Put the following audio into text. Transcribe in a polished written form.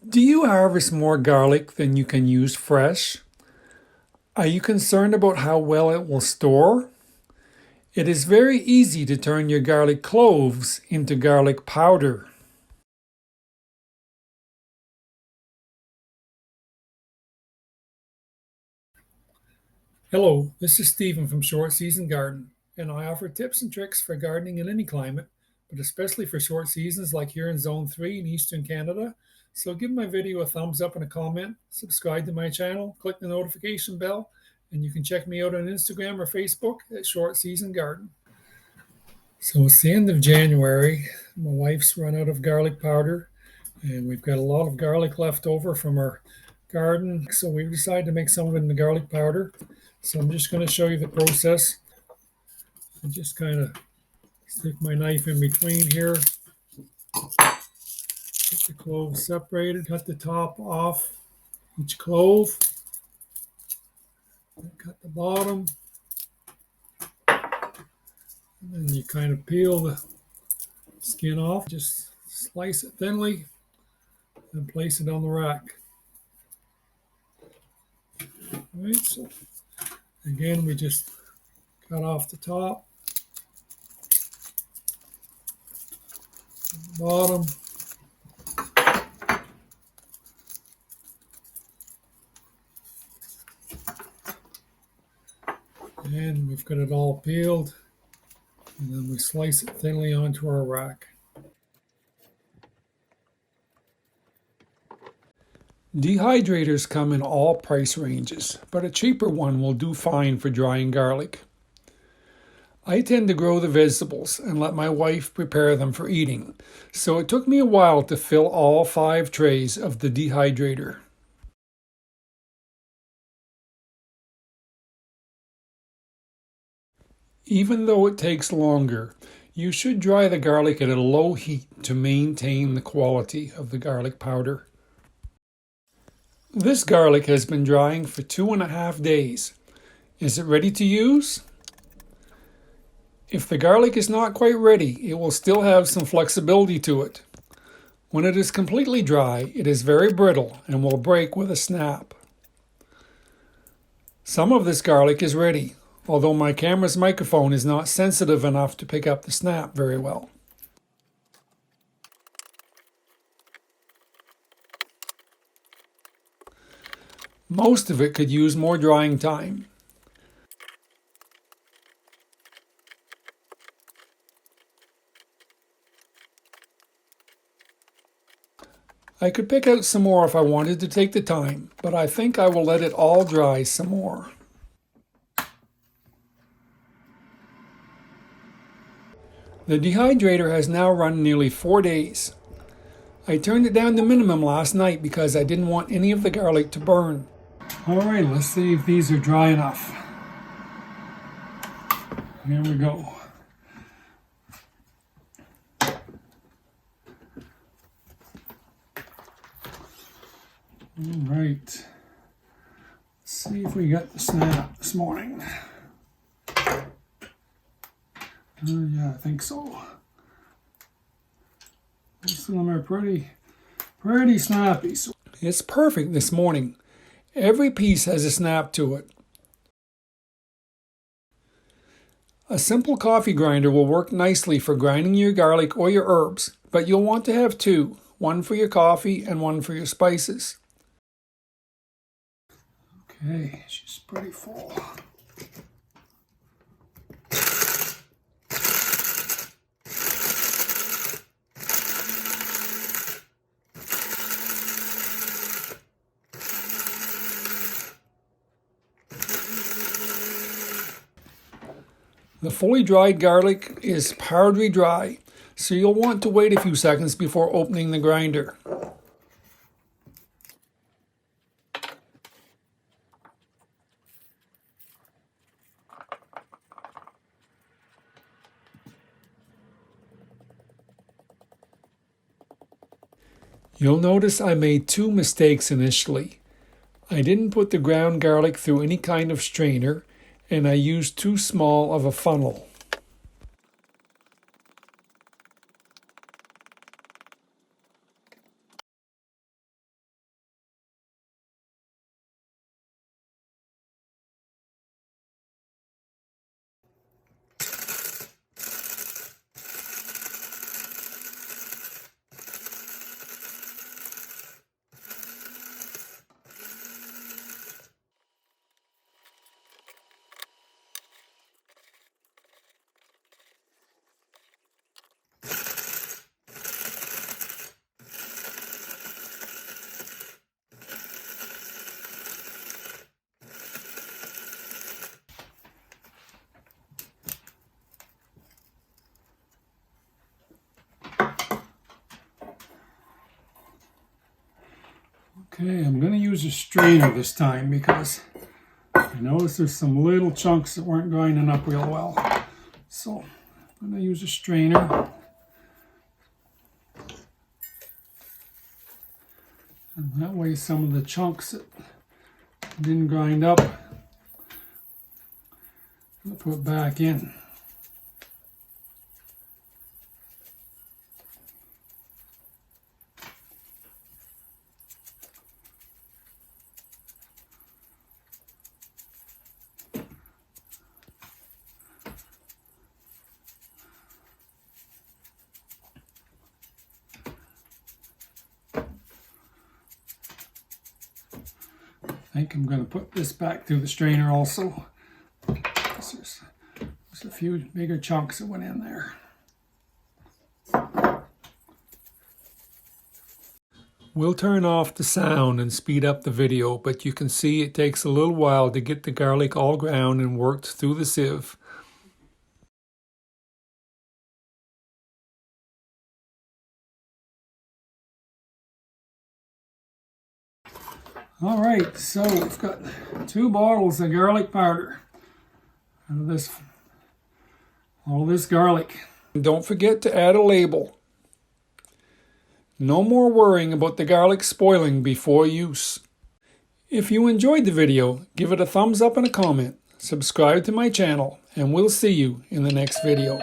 Do you harvest more garlic than you can use fresh? Are you concerned about how well it will store? It is very easy to turn your garlic cloves into garlic powder. Hello, this is Stephen from Short Season Garden, and I offer tips and tricks for gardening in any climate, but especially for short seasons like here in Zone 3 in Eastern Canada. So give my video a thumbs up and a comment, subscribe to my channel, click the notification bell, and you can check me out on Instagram or Facebook at Short Season Garden. So it's the end of January. My wife's run out of garlic powder, and we've got a lot of garlic left over from our garden. So we decided to make some of it into garlic powder. So I'm just going to show you the process. I just kind of stick my knife in between here, get the cloves separated, cut the top off each clove, cut the bottom, and then you kind of peel the skin off, just slice it thinly, and place it on the rack. All right, so again, we just cut off the top, the bottom, and we've got it all peeled, and then we slice it thinly onto our rack. Dehydrators come in all price ranges, but a cheaper one will do fine for drying garlic. I tend to grow the vegetables and let my wife prepare them for eating, so it took me a while to fill all 5 trays of the dehydrator. Even though it takes longer, you should dry the garlic at a low heat to maintain the quality of the garlic powder. This garlic has been drying for 2.5 days. Is it ready to use? If the garlic is not quite ready, it will still have some flexibility to it. When it is completely dry, it is very brittle and will break with a snap. Some of this garlic is ready, although my camera's microphone is not sensitive enough to pick up the snap very well. Most of it could use more drying time. I could pick out some more if I wanted to take the time, but I think I will let it all dry some more. The dehydrator has now run nearly 4 days. I turned it down to minimum last night because I didn't want any of the garlic to burn. Alright, let's see if these are dry enough. Here we go. Alright. Let's see if we got the snap this morning. Yeah, I think so. Most of them are pretty snappy. So it's perfect this morning. Every piece has a snap to it. A simple coffee grinder will work nicely for grinding your garlic or your herbs, but you'll want to have 2, one for your coffee and one for your spices. Okay, she's pretty full. The fully dried garlic is powdery dry, so you'll want to wait a few seconds before opening the grinder. You'll notice I made 2 mistakes initially. I didn't put the ground garlic through any kind of strainer, and I used too small of a funnel. Okay, I'm going to use a strainer this time because I noticed there's some little chunks that weren't grinding up real well. So I'm going to use a strainer. And that way some of the chunks that didn't grind up, I'll put back in. I think I'm going to put this back through the strainer also. There's a few bigger chunks that went in there. We'll turn off the sound and speed up the video, but you can see it takes a little while to get the garlic all ground and worked through the sieve. Alright, so we've got 2 bottles of garlic powder out of all this garlic. Don't forget to add a label. No more worrying about the garlic spoiling before use. If you enjoyed the video, give it a thumbs up and a comment. Subscribe to my channel, and we'll see you in the next video.